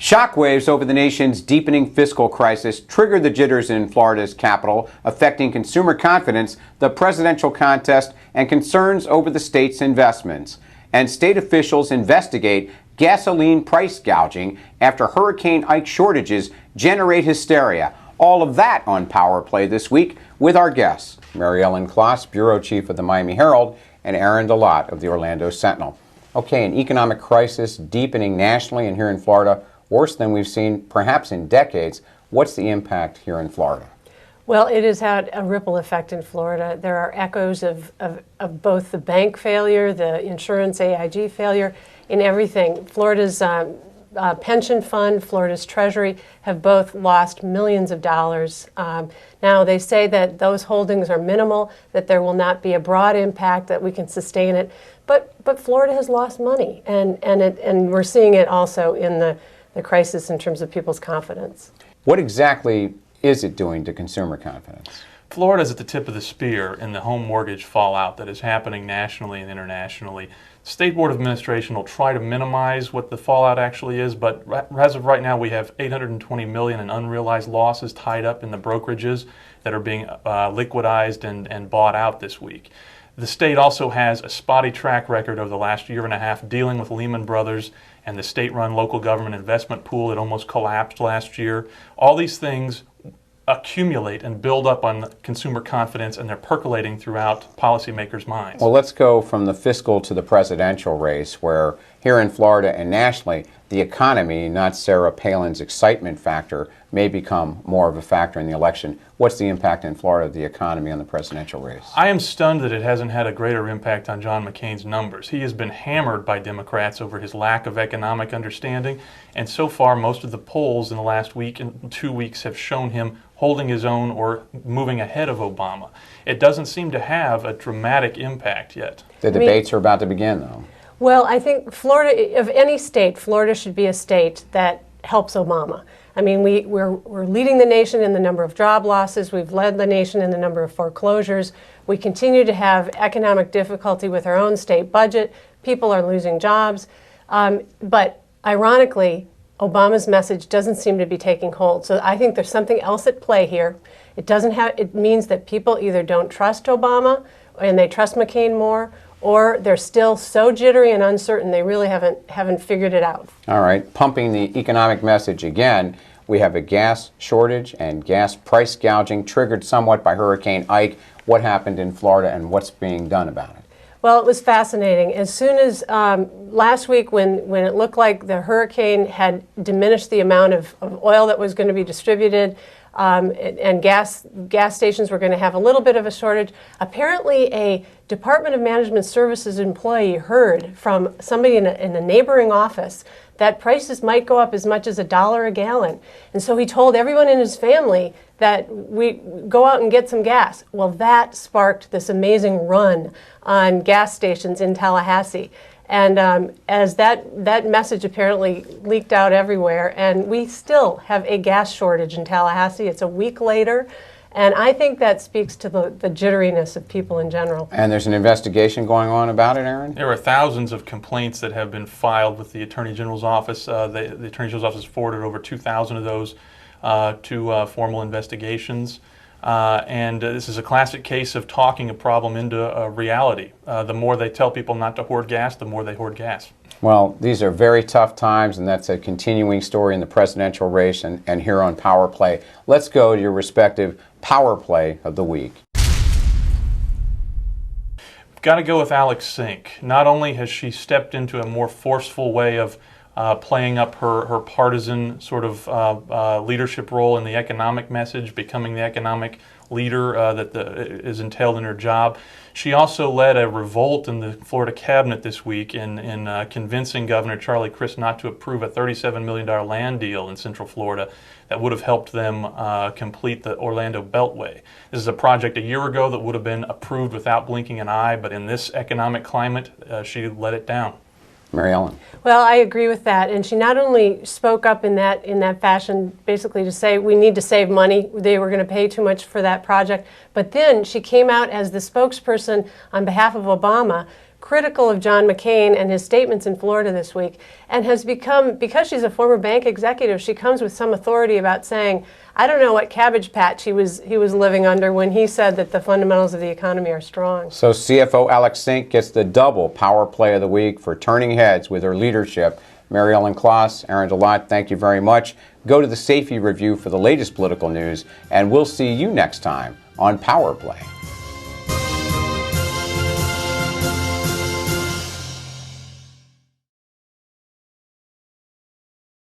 Shockwaves over the nation's deepening fiscal crisis triggered the jitters in Florida's capital, affecting consumer confidence, the presidential contest, and concerns over the state's investments. And state officials investigate gasoline price gouging after Hurricane Ike shortages generate hysteria. All of that on Power Play this week with our guests, Mary Ellen Klas, Bureau Chief of the Miami Herald, and Aaron DeLotte of the Orlando Sentinel. Okay, an economic crisis deepening nationally and here in Florida, worse than we've seen perhaps in decades. What's the impact here in Florida? Well, it has had a ripple effect in Florida. There are echoes of both the bank failure, the insurance AIG failure, in everything. Florida's pension fund, Florida's Treasury have both lost millions of dollars. Now, they say that those holdings are minimal, that there will not be a broad impact, that we can sustain it. But Florida has lost money, and we're seeing it also in the crisis in terms of people's confidence. What exactly is it doing to consumer confidence? Florida is at the tip of the spear in the home mortgage fallout that is happening nationally and internationally. The State Board of Administration will try to minimize what the fallout actually is, but as of right now we have $820 million in unrealized losses tied up in the brokerages that are being liquidized and bought out this week. The state also has a spotty track record over the last year and a half dealing with Lehman Brothers and the state-run local government investment pool that almost collapsed last year. All these things accumulate and build up on consumer confidence, and they're percolating throughout policymakers' minds. Well, let's go from the fiscal to the presidential race, where here in Florida and nationally, the economy, not Sarah Palin's excitement factor, may become more of a factor in the election. What's the impact in Florida of the economy on the presidential race? I am stunned that it hasn't had a greater impact on John McCain's numbers. He has been hammered by Democrats over his lack of economic understanding, and so far most of the polls in the last week and 2 weeks have shown him holding his own or moving ahead of Obama. It doesn't seem to have a dramatic impact yet. The debates are about to begin, though. Well, I think Florida, of any state, Florida should be a state that helps Obama. I mean, we're leading the nation in the number of job losses. We've led the nation in the number of foreclosures. We continue to have economic difficulty with our own state budget. People are losing jobs. But ironically, Obama's message doesn't seem to be taking hold. So I think there's something else at play here. It means that people either don't trust Obama and they trust McCain more, or they're still so jittery and uncertain they really haven't figured it out. All right, pumping the economic message again, we have a gas shortage and gas price gouging triggered somewhat by Hurricane Ike. What happened in Florida and what's being done about it? Well, it was fascinating. As soon as last week when it looked like the hurricane had diminished the amount of oil that was going to be distributed, and gas stations were going to have a little bit of a shortage. Apparently, a Department of Management Services employee heard from somebody in a neighboring office that prices might go up as much as $1 a gallon. And so he told everyone in his family that we go out and get some gas. Well, that sparked this amazing run on gas stations in Tallahassee. And as that message apparently leaked out everywhere, and we still have a gas shortage in Tallahassee. It's a week later, and I think that speaks to the jitteriness of people in general. And there's an investigation going on about it, Aaron? There are thousands of complaints that have been filed with the Attorney General's office. The Attorney General's office forwarded over 2,000 of those to formal investigations. And this is a classic case of talking a problem into a reality. The more they tell people not to hoard gas, the more they hoard gas. Well, these are very tough times, and that's a continuing story in the presidential race and here on Power Play. Let's go to your respective Power Play of the week. Got to go with Alex Sink. Not only has she stepped into a more forceful way of playing up her partisan sort of leadership role in the economic message, becoming the economic leader that is entailed in her job. She also led a revolt in the Florida cabinet this week in convincing Governor Charlie Crist not to approve a $37 million land deal in Central Florida that would have helped them complete the Orlando Beltway. This is a project a year ago that would have been approved without blinking an eye, but in this economic climate, she let it down. Mary Ellen. Well, I agree with that, and she not only spoke up in that fashion, basically to say we need to save money, they were going to pay too much for that project, but then she came out as the spokesperson on behalf of Obama, critical of John McCain and his statements in Florida this week, and has become, because she's a former bank executive, she comes with some authority about saying, I don't know what cabbage patch he was living under when he said that the fundamentals of the economy are strong. So CFO Alex Sink gets the double Power Play of the Week for turning heads with her leadership. Mary Ellen Kloss, Aaron DeLotte, thank you very much. Go to the Safety Review for the latest political news, and we'll see you next time on Power Play.